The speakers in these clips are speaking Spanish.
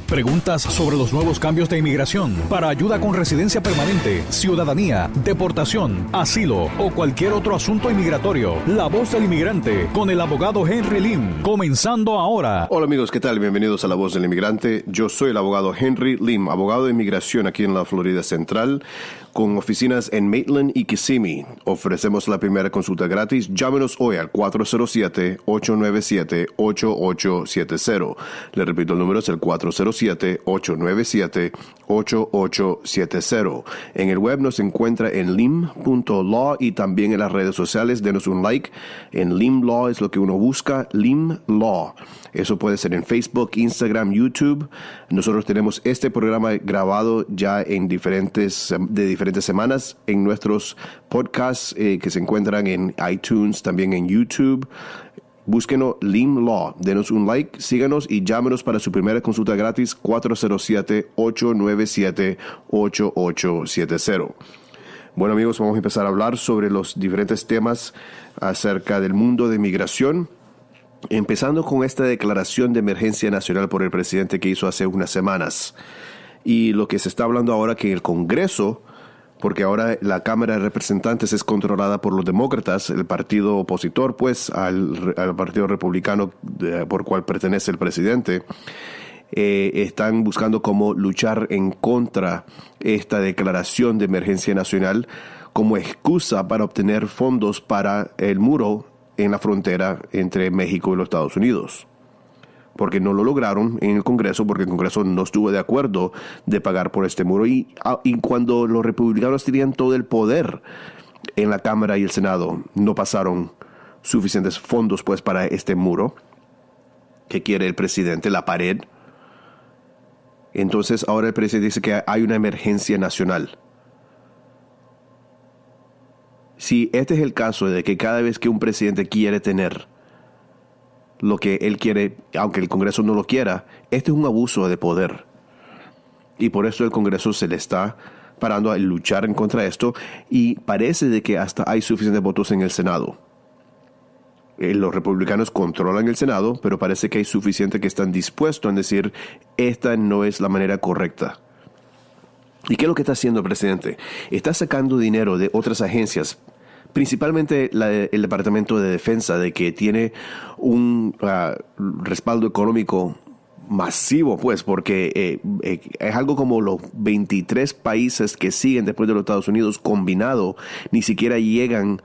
Preguntas sobre los nuevos cambios de inmigración, para ayuda con residencia permanente, ciudadanía, deportación, asilo o cualquier otro asunto inmigratorio. La Voz del Inmigrante con el abogado Henry Lim. Comenzando ahora. Hola amigos, ¿qué tal? Bienvenidos a La Voz del Inmigrante. Yo soy el abogado Henry Lim, abogado de inmigración aquí en la Florida Central, con oficinas en Maitland y Kissimmee. Ofrecemos la primera consulta gratis. Llámenos hoy al 407-897-8870. Le repito, el número es el 407-897-8870. En el web nos encuentra en lim.law y también en las redes sociales. Denos un like. En Lim Law es lo que uno busca, Lim Law. Eso puede ser en Facebook, Instagram, YouTube. Nosotros tenemos este programa grabado ya en diferentes semanas en nuestros podcasts que se encuentran en iTunes, también en YouTube. Búsquenos Lim Law, denos un like, síganos y llámenos para su primera consulta gratis 407-897-8870. Bueno amigos, vamos a empezar a hablar sobre los diferentes temas acerca del mundo de inmigración. Empezando con esta declaración de emergencia nacional por el presidente que hizo hace unas semanas. Y lo que se está hablando ahora que el Congreso, porque ahora la Cámara de Representantes es controlada por los demócratas, el partido opositor pues al partido republicano por cual pertenece el presidente, están buscando cómo luchar en contra esta declaración de emergencia nacional como excusa para obtener fondos para el muro en la frontera entre México y los Estados Unidos. Porque no lo lograron en el Congreso, porque el Congreso no estuvo de acuerdo de pagar por este muro. Y cuando los republicanos tenían todo el poder en la Cámara y el Senado, no pasaron suficientes fondos pues para este muro que quiere el presidente, la pared. Entonces ahora el presidente dice que hay una emergencia nacional. Si este es el caso de que cada vez que un presidente quiere tener lo que él quiere, aunque el Congreso no lo quiera, este es un abuso de poder. Y por eso el Congreso se le está parando a luchar en contra de esto y parece de que hasta hay suficientes votos en el Senado. Los republicanos controlan el Senado, pero parece que hay suficiente que están dispuestos a decir esta no es la manera correcta. ¿Y qué es lo que está haciendo el presidente? Está sacando dinero de otras agencias, principalmente el Departamento de Defensa, de que tiene un respaldo económico masivo, pues, porque es algo como los 23 países que siguen después de los Estados Unidos combinado, ni siquiera llegan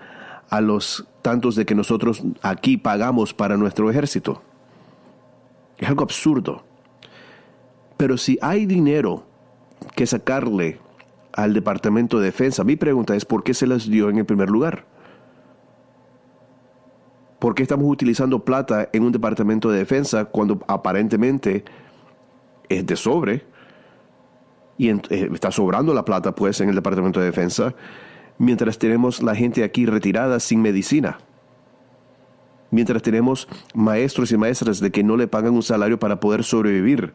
a los tantos de que nosotros aquí pagamos para nuestro ejército. Es algo absurdo. Pero si hay dinero que sacarle al Departamento de Defensa, mi pregunta es ¿por qué se les dio en el primer lugar? ¿Por qué estamos utilizando plata en un Departamento de Defensa cuando aparentemente es de sobre y está sobrando la plata pues en el Departamento de Defensa, mientras tenemos la gente aquí retirada sin medicina? Mientras tenemos maestros y maestras de que no le pagan un salario para poder sobrevivir,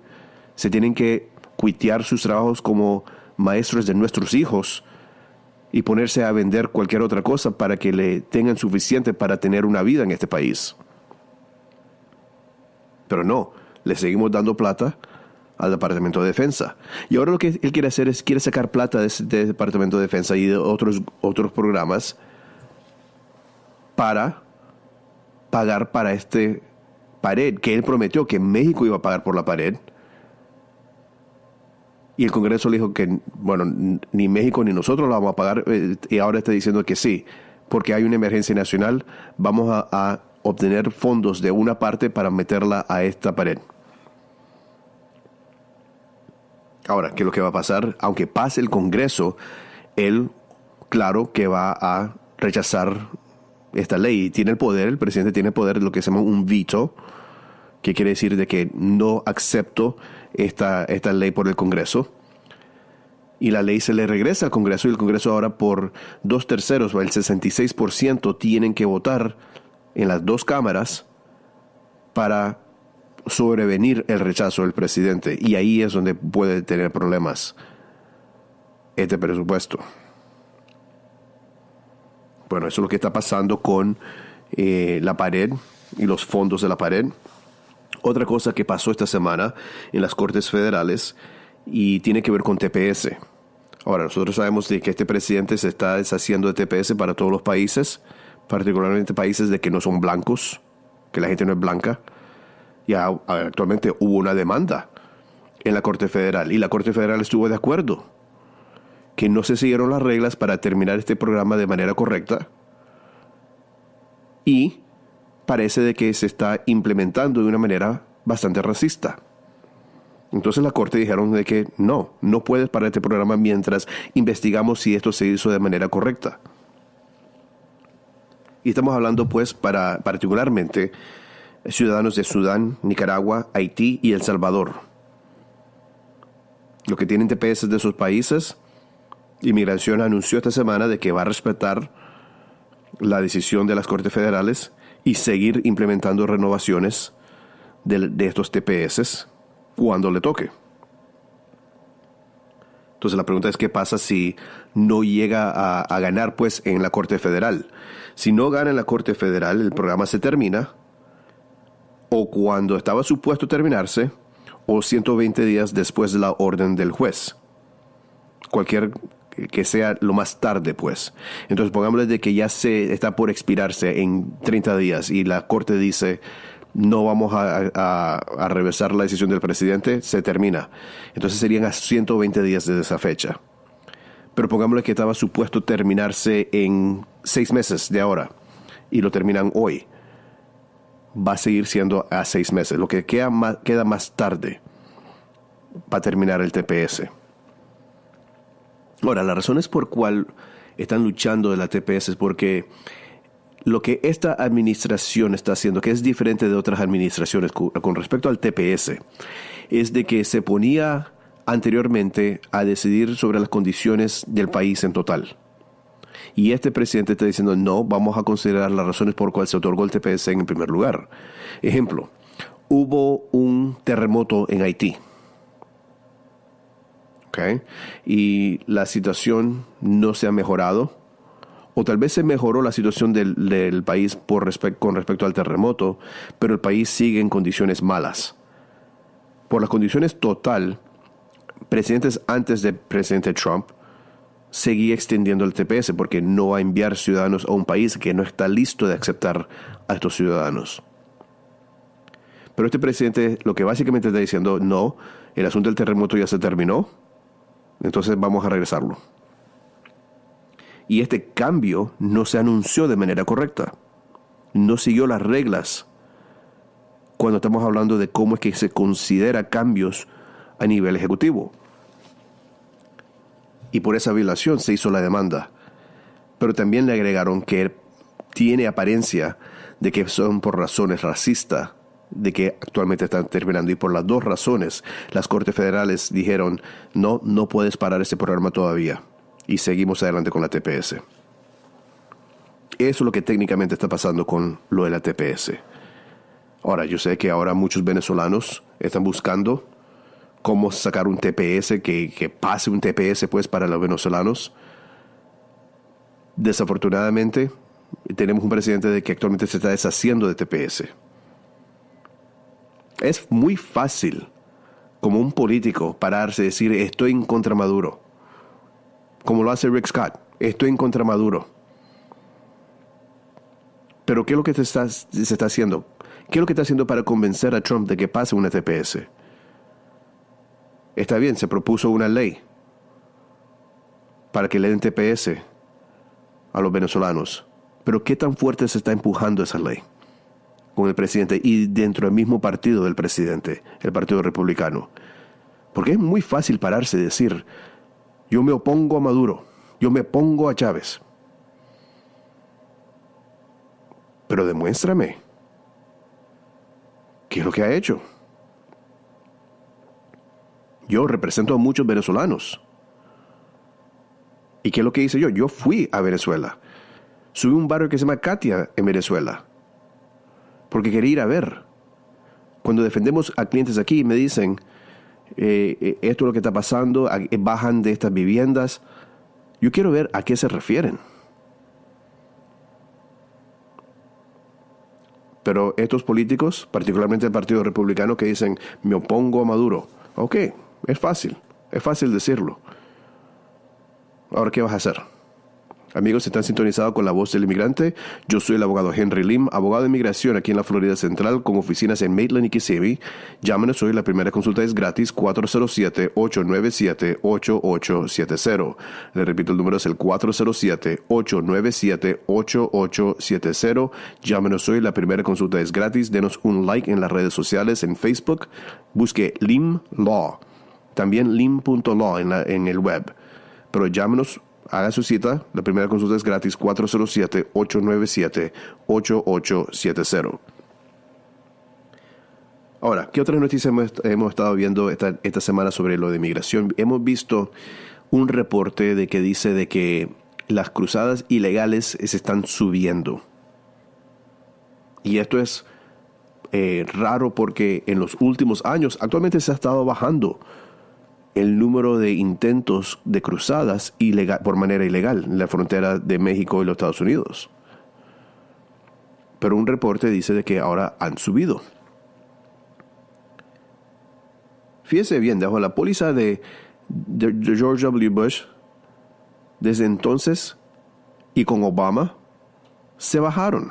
se tienen que cuitear sus trabajos como maestros de nuestros hijos y ponerse a vender cualquier otra cosa para que le tengan suficiente para tener una vida en este país. Pero no, le seguimos dando plata al Departamento de Defensa. Y ahora lo que él quiere hacer es, quiere sacar plata de Departamento de Defensa y de otros programas para pagar para este pared que él prometió que México iba a pagar por la pared. Y el Congreso le dijo que, bueno, ni México ni nosotros la vamos a pagar. Y ahora está diciendo que sí, porque hay una emergencia nacional. Vamos a obtener fondos de una parte para meterla a esta pared. Ahora, ¿qué es lo que va a pasar? Aunque pase el Congreso, él, claro, que va a rechazar esta ley. Tiene el poder, el presidente tiene el poder de lo que se llama un veto, que quiere decir de que no acepto esta ley por el Congreso. Y la ley se le regresa al Congreso y el Congreso ahora por 2/3, o el 66%, tienen que votar en las dos cámaras para sobrevenir el rechazo del presidente. Y ahí es donde puede tener problemas este presupuesto. Bueno, eso es lo que está pasando con la pared y los fondos de la pared. Otra cosa que pasó esta semana en las Cortes Federales y tiene que ver con TPS. Ahora, nosotros sabemos de que este presidente se está deshaciendo de TPS para todos los países, particularmente países de que no son blancos, que la gente no es blanca. Ya actualmente hubo una demanda en la Corte Federal y la Corte Federal estuvo de acuerdo que no se siguieron las reglas para terminar este programa de manera correcta y parece de que se está implementando de una manera bastante racista. Entonces la Corte dijeron de que no puedes parar este programa mientras investigamos si esto se hizo de manera correcta. Y estamos hablando pues para particularmente ciudadanos de Sudán, Nicaragua, Haití y El Salvador. Los que tienen TPS de esos países, Inmigración anunció esta semana de que va a respetar la decisión de las Cortes Federales y seguir implementando renovaciones de estos TPS cuando le toque. Entonces la pregunta es qué pasa si no llega a ganar pues en la Corte Federal. Si no gana en la Corte Federal, el programa se termina o cuando estaba supuesto terminarse o 120 días después de la orden del juez. Cualquier que sea lo más tarde, pues. Entonces, pongámosle de que ya se está por expirarse en 30 días y la Corte dice, no vamos a reversar la decisión del presidente, se termina. Entonces serían a 120 días desde esa fecha. Pero pongámosle que estaba supuesto terminarse en 6 meses de ahora y lo terminan hoy. Va a seguir siendo a 6 meses. Lo que queda más tarde para terminar el TPS. Ahora, las razones por cual están luchando de la TPS es porque lo que esta administración está haciendo, que es diferente de otras administraciones con respecto al TPS, es de que se ponía anteriormente a decidir sobre las condiciones del país en total. Y este presidente está diciendo, no, vamos a considerar las razones por cuales se otorgó el TPS en primer lugar. Ejemplo, hubo un terremoto en Haití. Okay. Y la situación no se ha mejorado, o tal vez se mejoró la situación del país con respecto al terremoto, pero el país sigue en condiciones malas. Por las condiciones total, presidentes antes del presidente Trump seguía extendiendo el TPS porque no va a enviar ciudadanos a un país que no está listo de aceptar a estos ciudadanos. Pero este presidente lo que básicamente está diciendo, no, el asunto del terremoto ya se terminó, entonces vamos a regresarlo. Y este cambio no se anunció de manera correcta. No siguió las reglas cuando estamos hablando de cómo es que se considera cambios a nivel ejecutivo. Y por esa violación se hizo la demanda. Pero también le agregaron que tiene apariencia de que son por razones racistas, de que actualmente están terminando. Y por las dos razones, las Cortes Federales dijeron, no puedes parar este programa todavía. Y seguimos adelante con la TPS. Eso es lo que técnicamente está pasando con lo de la TPS. Ahora, yo sé que ahora muchos venezolanos están buscando cómo sacar un TPS, que pase un TPS pues para los venezolanos. Desafortunadamente, tenemos un presidente que actualmente se está deshaciendo de TPS. Es muy fácil, como un político, pararse y decir, estoy en contra Maduro. Como lo hace Rick Scott, estoy en contra Maduro. Pero ¿qué es lo que se está haciendo? ¿Qué es lo que está haciendo para convencer a Trump de que pase una TPS? Está bien, se propuso una ley para que le den TPS a los venezolanos. Pero ¿qué tan fuerte se está empujando esa ley con el presidente y dentro del mismo partido del presidente, el Partido Republicano? Porque es muy fácil pararse y decir, yo me opongo a Maduro, yo me opongo a Chávez. Pero demuéstrame qué es lo que ha hecho. Yo represento a muchos venezolanos. ¿Y qué es lo que hice yo? Yo fui a Venezuela. Subí a un barrio que se llama Katia en Venezuela. Porque quería ir a ver. Cuando defendemos a clientes aquí me dicen, esto es lo que está pasando, bajan de estas viviendas. Yo quiero ver a qué se refieren. Pero estos políticos, particularmente el Partido Republicano, que dicen, me opongo a Maduro. Ok, es fácil decirlo. Ahora, ¿qué vas a hacer? Amigos, están sintonizados con La Voz del Inmigrante. Yo soy el abogado Henry Lim, abogado de inmigración aquí en la Florida Central, con oficinas en Maitland y Kissimmee. Llámenos hoy, la primera consulta es gratis, 407-897-8870. Le repito, el número es el 407-897-8870. Llámenos hoy, la primera consulta es gratis. Denos un like en las redes sociales, en Facebook. Busque Lim Law. También lim.law en el web. Pero llámenos. Haga su cita. La primera consulta es gratis, 407-897-8870. Ahora, ¿qué otras noticias hemos estado viendo esta semana sobre lo de inmigración? Hemos visto un reporte de que dice de que las cruzadas ilegales se están subiendo. Y esto es raro porque en los últimos años actualmente se ha estado bajando el número de intentos de cruzadas por manera ilegal en la frontera de México y los Estados Unidos. Pero un reporte dice de que ahora han subido. Fíjese bien, bajo la póliza de George W. Bush, desde entonces y con Obama, se bajaron.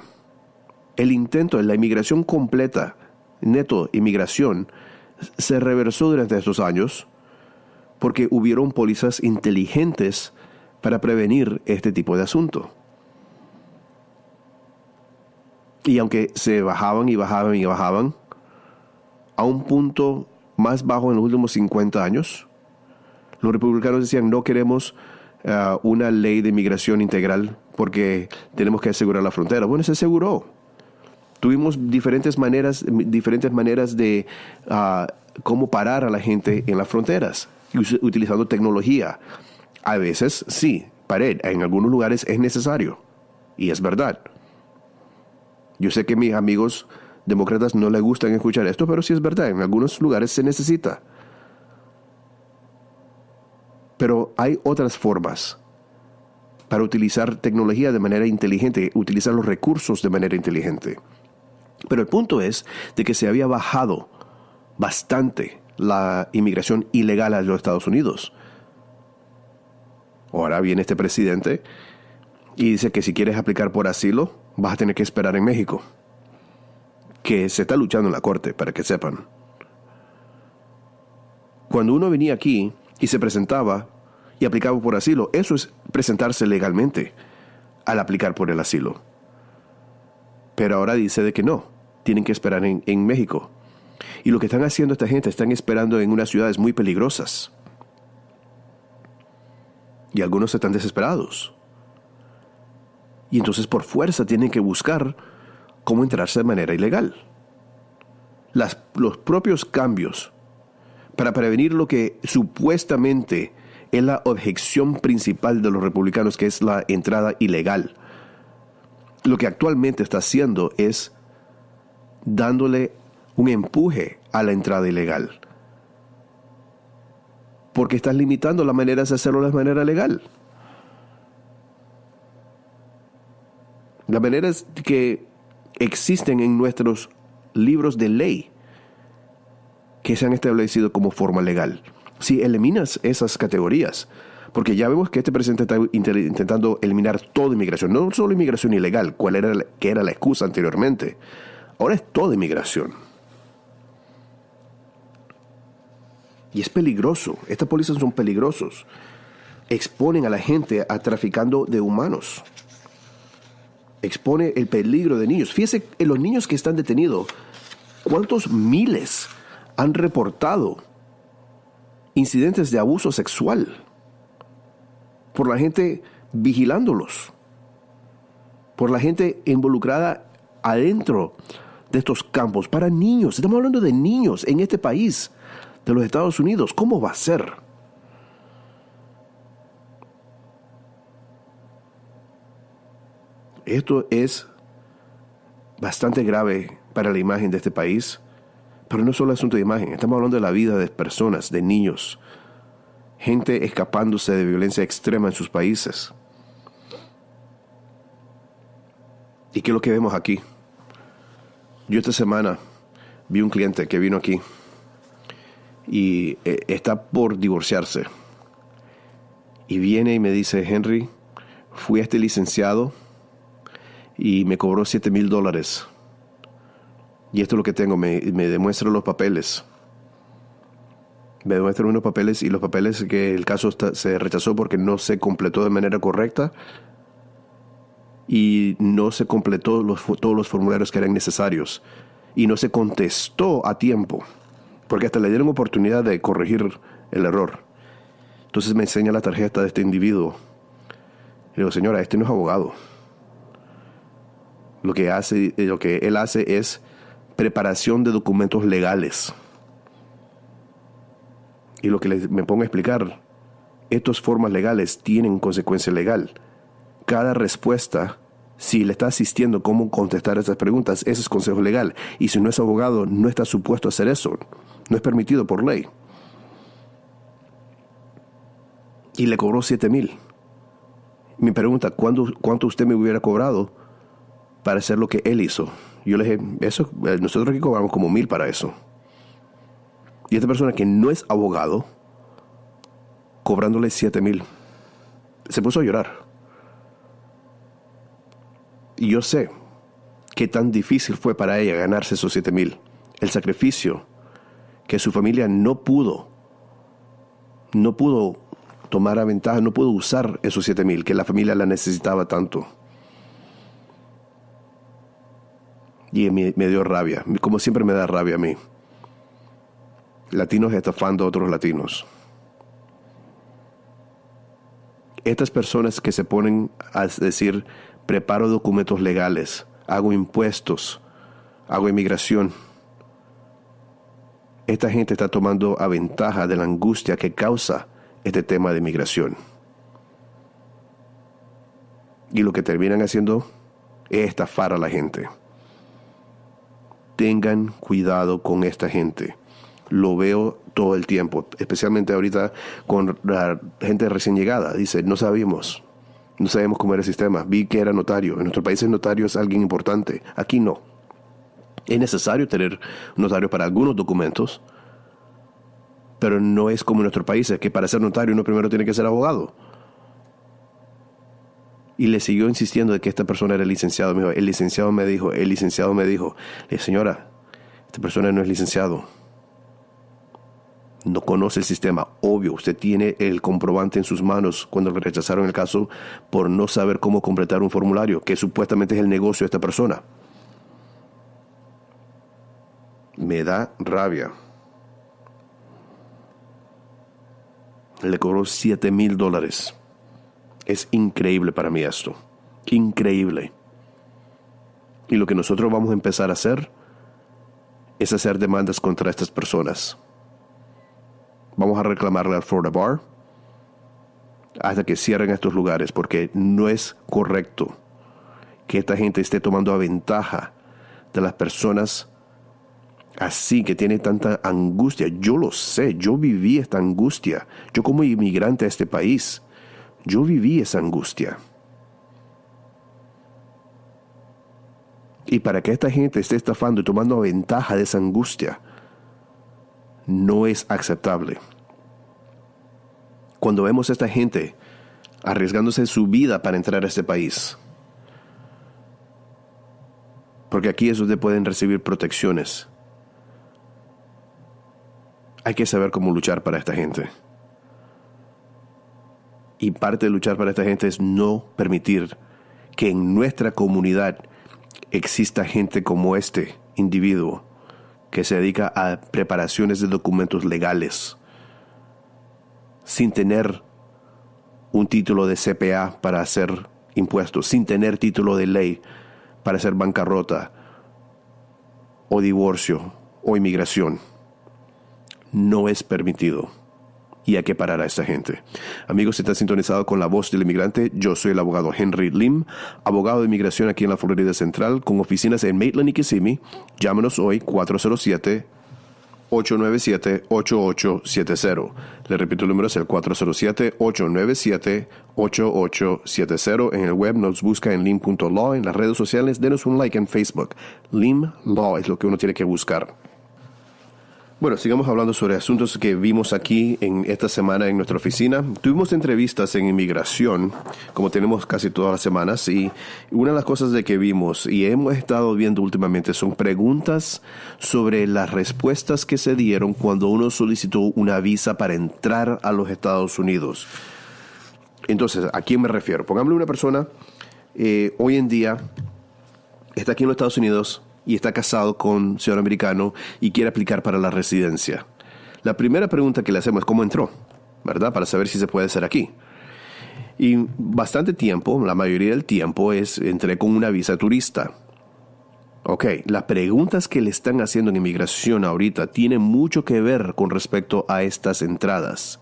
El intento de la inmigración completa, neto inmigración, se reversó durante estos años porque hubieron pólizas inteligentes para prevenir este tipo de asunto. Y aunque se bajaban y bajaban y bajaban, a un punto más bajo en los últimos 50 años, los republicanos decían, no queremos una ley de inmigración integral porque tenemos que asegurar la frontera. Bueno, se aseguró. Tuvimos diferentes maneras de cómo parar a la gente en las fronteras, utilizando tecnología. A veces, sí, en algunos lugares es necesario. Y es verdad. Yo sé que a mis amigos demócratas no les gustan escuchar esto, pero sí es verdad. En algunos lugares se necesita. Pero hay otras formas para utilizar tecnología de manera inteligente, utilizar los recursos de manera inteligente. Pero el punto es de que se había bajado bastante la inmigración ilegal a los Estados Unidos. Ahora viene este presidente y dice que si quieres aplicar por asilo, vas a tener que esperar en México. Que se está luchando en la corte, para que sepan. Cuando uno venía aquí y se presentaba y aplicaba por asilo, eso es presentarse legalmente al aplicar por el asilo. Pero ahora dice de que no, tienen que esperar en México. Y lo que están haciendo esta gente, están esperando en unas ciudades muy peligrosas. Y algunos están desesperados. Y entonces por fuerza tienen que buscar cómo entrarse de manera ilegal. Los propios cambios para prevenir lo que supuestamente es la objeción principal de los republicanos, que es la entrada ilegal. Lo que actualmente está haciendo es dándole un empuje a la entrada ilegal. Porque estás limitando las maneras de hacerlo de manera legal. Las maneras que existen en nuestros libros de ley que se han establecido como forma legal. Si eliminas esas categorías, porque ya vemos que este presidente está intentando eliminar toda inmigración, no solo inmigración ilegal, que era la excusa anteriormente. Ahora es toda inmigración. Y es peligroso. Estas pólizas son peligrosos. Exponen a la gente a traficando de humanos. Expone el peligro de niños. Fíjese, en los niños que están detenidos, ¿cuántos miles han reportado incidentes de abuso sexual por la gente vigilándolos? Por la gente involucrada adentro de estos campos para niños. Estamos hablando de niños en este país de los Estados Unidos. ¿Cómo va a ser? Esto es bastante grave para la imagen de este país, pero no solo asunto de imagen. Estamos hablando de la vida de personas, de niños, gente escapándose de violencia extrema en sus países. ¿Y qué es lo que vemos aquí? Yo esta semana vi un cliente que vino aquí y está por divorciarse. Y viene y me dice, Henry, fui a este licenciado y me cobró $7,000. Y esto es lo que tengo, me demuestra los papeles. Me demuestra unos papeles y los papeles que el caso se rechazó porque no se completó de manera correcta y no se completó todos los formularios que eran necesarios y no se contestó a tiempo porque hasta le dieron oportunidad de corregir el error. Entonces me enseña la tarjeta de este individuo. Y digo, señora, este no es abogado. Lo que él hace es preparación de documentos legales. Y lo que me pongo a explicar, estas formas legales tienen consecuencia legal. Cada respuesta, si le está asistiendo cómo contestar esas preguntas, ese es consejo legal. Y si no es abogado, no está supuesto a hacer eso. No es permitido por ley. Y le cobró $7,000. Me pregunta, ¿cuánto usted me hubiera cobrado para hacer lo que él hizo? Yo le dije, nosotros aquí cobramos como $1,000 para eso. Y esta persona que no es abogado, cobrándole $7,000, se puso a llorar. Y yo sé qué tan difícil fue para ella ganarse esos $7,000. El sacrificio que su familia no pudo tomar a ventaja, no pudo usar esos $7,000, que la familia la necesitaba tanto. Y me dio rabia, como siempre me da rabia a mí. Latinos estafando a otros latinos. Estas personas que se ponen a decir, preparo documentos legales, hago impuestos, hago inmigración. Esta gente está tomando a ventaja de la angustia que causa este tema de inmigración. Y lo que terminan haciendo es estafar a la gente. Tengan cuidado con esta gente. Lo veo todo el tiempo, especialmente ahorita con la gente recién llegada. Dice, no sabemos cómo era el sistema. Vi que era notario. En nuestro país el notario es alguien importante. Aquí no. Es necesario tener notario para algunos documentos, pero no es como en nuestro país, es que para ser notario uno primero tiene que ser abogado. Y le siguió insistiendo de que esta persona era licenciado. Me dijo, el licenciado me dijo. Le dije, señora, esta persona no es licenciado. No conoce el sistema. Obvio, usted tiene el comprobante en sus manos cuando le rechazaron el caso por no saber cómo completar un formulario, que supuestamente es el negocio de esta persona. Me da rabia. Le cobró $7,000. Es increíble para mí esto. Increíble. Y lo que nosotros vamos a empezar a hacer es hacer demandas contra estas personas. Vamos a reclamarle al Florida Bar hasta que cierren estos lugares, porque no es correcto que esta gente esté tomando a ventaja de las personas así, que tienen tanta angustia. Yo lo sé, yo viví esta angustia. Yo como inmigrante a este país, yo viví esa angustia. Y para que esta gente esté estafando y tomando ventaja de esa angustia, no es aceptable. Cuando vemos a esta gente arriesgándose su vida para entrar a este país, porque aquí es donde pueden recibir protecciones, hay que saber cómo luchar para esta gente. Y parte de luchar para esta gente es no permitir que en nuestra comunidad exista gente como este individuo que se dedica a preparaciones de documentos legales sin tener un título de CPA para hacer impuestos, sin tener título de ley para hacer bancarrota o divorcio o inmigración. No es permitido. Y hay que parar a esta gente. Amigos, si están sintonizados con La Voz del Inmigrante, yo soy el abogado Henry Lim, abogado de inmigración aquí en la Florida Central, con oficinas en Maitland y Kissimmee. Llámenos hoy, 407-897-8870. Le repito, el número es el 407-897-8870. En el web nos busca en lim.law. En las redes sociales, denos un like en Facebook. Lim Law es lo que uno tiene que buscar. Bueno, sigamos hablando sobre asuntos que vimos aquí en esta semana en nuestra oficina. Tuvimos entrevistas en inmigración, como tenemos casi todas las semanas, y una de las cosas de que vimos y hemos estado viendo últimamente son preguntas sobre las respuestas que se dieron cuando uno solicitó una visa para entrar a los Estados Unidos. Entonces, ¿a quién me refiero? Pongámosle una persona, hoy en día está aquí en los Estados Unidos y está casado con un ciudadano americano y quiere aplicar para la residencia. La primera pregunta que le hacemos es cómo entró, ¿verdad? Para saber si se puede hacer aquí. Y bastante tiempo, la mayoría del tiempo, entré con una visa turista. Ok, las preguntas que le están haciendo en inmigración ahorita tienen mucho que ver con respecto a estas entradas.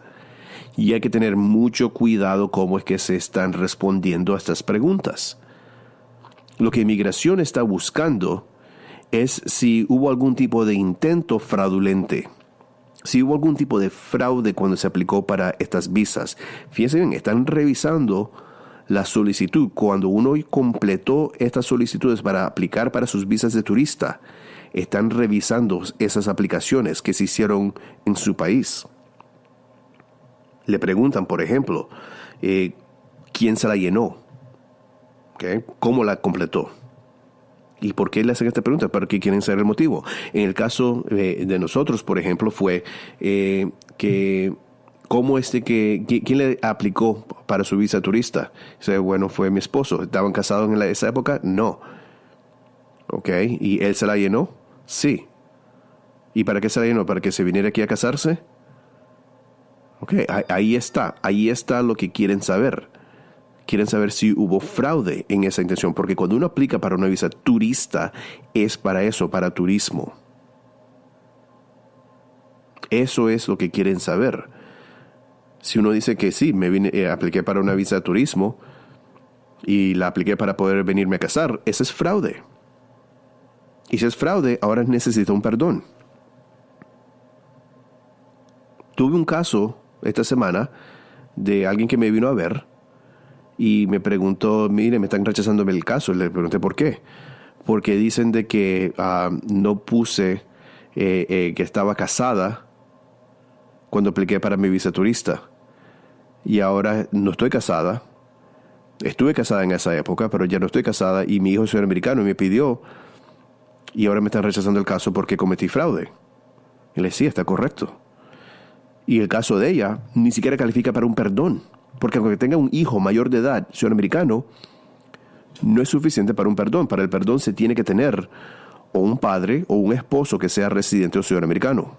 Y hay que tener mucho cuidado cómo es que se están respondiendo a estas preguntas. Lo que inmigración está buscando es si hubo algún tipo de intento fraudulente, si hubo algún tipo de fraude cuando se aplicó para estas visas. Fíjense bien, están revisando la solicitud. Cuando uno completó estas solicitudes para aplicar para sus visas de turista, están revisando esas aplicaciones que se hicieron en su país. Le preguntan, por ejemplo, quién se la llenó, ¿okay? ¿Cómo la completó? ¿Y por qué le hacen esta pregunta? ¿Para qué quieren saber el motivo? En el caso de nosotros, por ejemplo, fue que ¿cómo quién le aplicó para su visa turista? Bueno, fue mi esposo. ¿Estaban casados en esa época? No. ¿Ok? ¿Y él se la llenó? Sí. ¿Y para qué se la llenó? ¿Para que se viniera aquí a casarse? Ok, ahí está lo que quieren saber. Quieren saber si hubo fraude en esa intención, porque cuando uno aplica para una visa turista, es para eso, para turismo. Eso es lo que quieren saber. Si uno dice que sí, apliqué para una visa de turismo y la apliqué para poder venirme a casar, ese es fraude. Y si es fraude, ahora necesita un perdón. Tuve un caso esta semana de alguien que me vino a ver y me preguntó, mire, me están rechazándome el caso. Le pregunté por qué. Porque dicen de que no puse que estaba casada cuando apliqué para mi visa turista. Y ahora no estoy casada. Estuve casada en esa época, pero ya no estoy casada y mi hijo es americano y me pidió. Y ahora me están rechazando el caso porque cometí fraude. Y le decía, está correcto. Y el caso de ella ni siquiera califica para un perdón. Porque aunque tenga un hijo mayor de edad, ciudadano americano, no es suficiente para un perdón. Para el perdón se tiene que tener o un padre o un esposo que sea residente o ciudadano americano.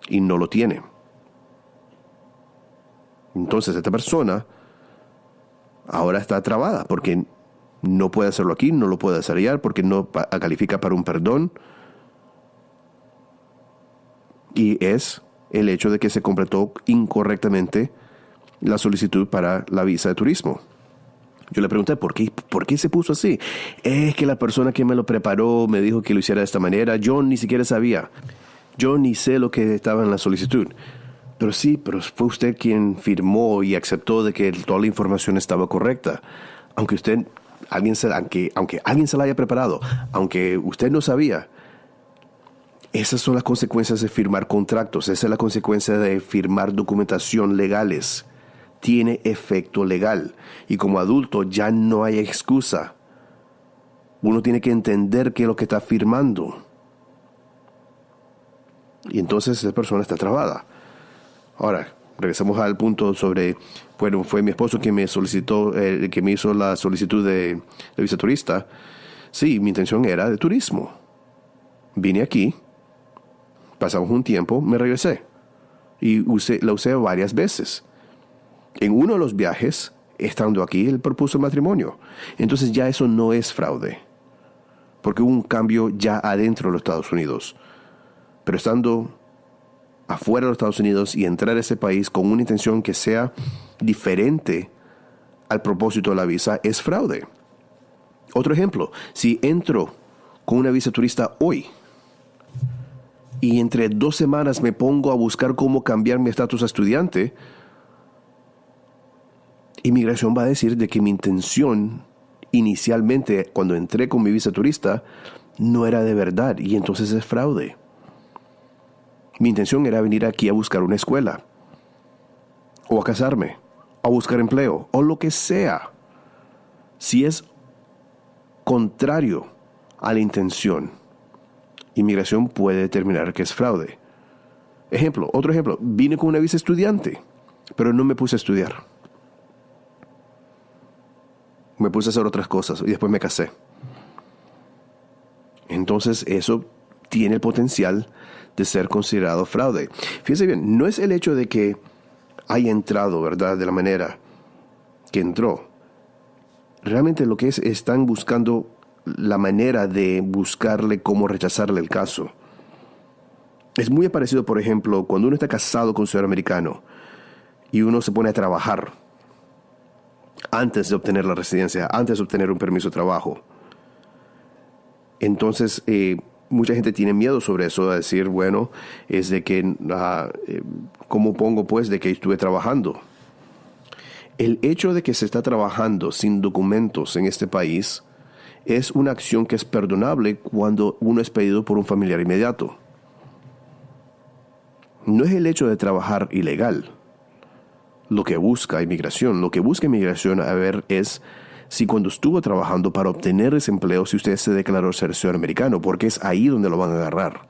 Y no lo tiene. Entonces esta persona ahora está trabada porque no puede hacerlo aquí, no lo puede hacer allá, porque no califica para un perdón. Y es el hecho de que se completó incorrectamente la solicitud para la visa de turismo. Yo le pregunté, ¿por qué se puso así? Es que la persona que me lo preparó me dijo que lo hiciera de esta manera. Yo ni siquiera sabía. Yo ni sé lo que estaba en la solicitud. Pero fue usted quien firmó y aceptó de que toda la información estaba correcta. Aunque alguien se la haya preparado, aunque usted no sabía. Esas son las consecuencias de firmar contratos. Esa es la consecuencia de firmar documentación legales. Tiene efecto legal. Y como adulto ya no hay excusa. Uno tiene que entender qué es lo que está firmando. Y entonces esa persona está trabada. Ahora, regresamos al punto sobre, bueno, fue mi esposo quien me solicitó, que me hizo la solicitud de visa turista. Sí, mi intención era de turismo. Vine aquí, pasamos un tiempo, me regresé. Y la usé varias veces. En uno de los viajes, estando aquí, él propuso matrimonio. Entonces ya eso no es fraude. Porque hubo un cambio ya adentro de los Estados Unidos. Pero estando afuera de los Estados Unidos y entrar a ese país con una intención que sea diferente al propósito de la visa es fraude. Otro ejemplo, si entro con una visa turista hoy y entre 2 semanas me pongo a buscar cómo cambiar mi estatus a estudiante, inmigración va a decir de que mi intención inicialmente cuando entré con mi visa turista no era de verdad y entonces es fraude. Mi intención era venir aquí a buscar una escuela, o a casarme, o a buscar empleo, o lo que sea. Si es contrario a la intención, inmigración puede determinar que es fraude. Otro ejemplo, vine con una visa estudiante, pero no me puse a estudiar. Me puse a hacer otras cosas y después me casé. Entonces eso tiene el potencial de ser considerado fraude. Fíjense bien, no es el hecho de que haya entrado, ¿verdad?, de la manera que entró. Realmente lo que están buscando la manera de buscarle cómo rechazarle el caso. Es muy parecido, por ejemplo, cuando uno está casado con un ciudadano americano y uno se pone a trabajar antes de obtener la residencia, antes de obtener un permiso de trabajo. Entonces, mucha gente tiene miedo sobre eso, a decir, bueno, es de que, ¿cómo pongo pues de que estuve trabajando? El hecho de que se está trabajando sin documentos en este país es una acción que es perdonable cuando uno es pedido por un familiar inmediato. No es el hecho de trabajar ilegal lo que busca inmigración. Lo que busca inmigración a ver es si cuando estuvo trabajando para obtener ese empleo, si usted se declaró ser ciudadano americano, porque es ahí donde lo van a agarrar.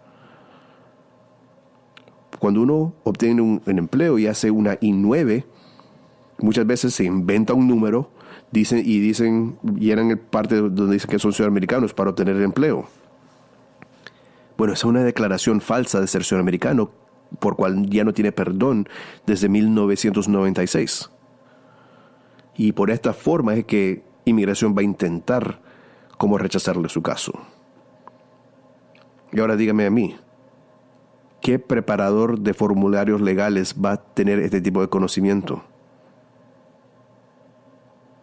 Cuando uno obtiene un empleo y hace una I-9, muchas veces se inventa un número, llenan parte donde dicen que son ciudadanos americanos para obtener el empleo. Bueno, esa es una declaración falsa de ser ciudadano americano, por cual ya no tiene perdón desde 1996. Y por esta forma es que inmigración va a intentar cómo rechazarle su caso. Y ahora dígame a mí, ¿qué preparador de formularios legales va a tener este tipo de conocimiento?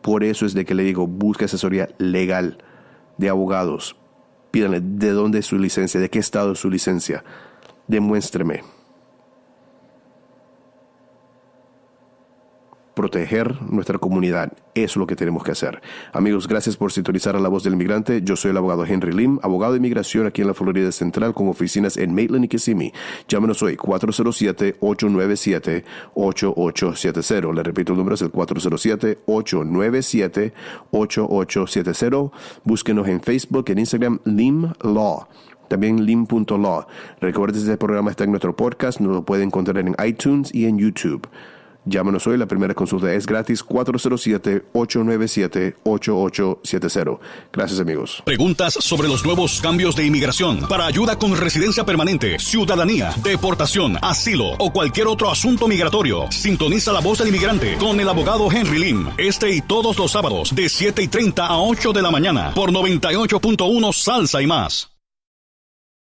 Por eso es de que le digo, busque asesoría legal de abogados. Pídanle de dónde es su licencia, de qué estado es su licencia. Demuéstreme. Proteger nuestra comunidad. Eso es lo que tenemos que hacer. Amigos, gracias por sintonizar a La Voz del Inmigrante. Yo soy el abogado Henry Lim, abogado de inmigración aquí en la Florida Central con oficinas en Maitland y Kissimmee. Llámenos hoy 407-897-8870. Le repito, el número es el 407-897-8870. Búsquenos en Facebook, en Instagram, Lim Law. También lim.law. Recuerden que este programa está en nuestro podcast. Nos lo pueden encontrar en iTunes y en YouTube. Llámanos hoy, la primera consulta es gratis, 407-897-8870. Gracias, amigos. Preguntas sobre los nuevos cambios de inmigración para ayuda con residencia permanente, ciudadanía, deportación, asilo o cualquier otro asunto migratorio. Sintoniza La Voz del Inmigrante con el abogado Henry Lim, y todos los sábados de 7:30 a 8 de la mañana por 98.1 Salsa y más.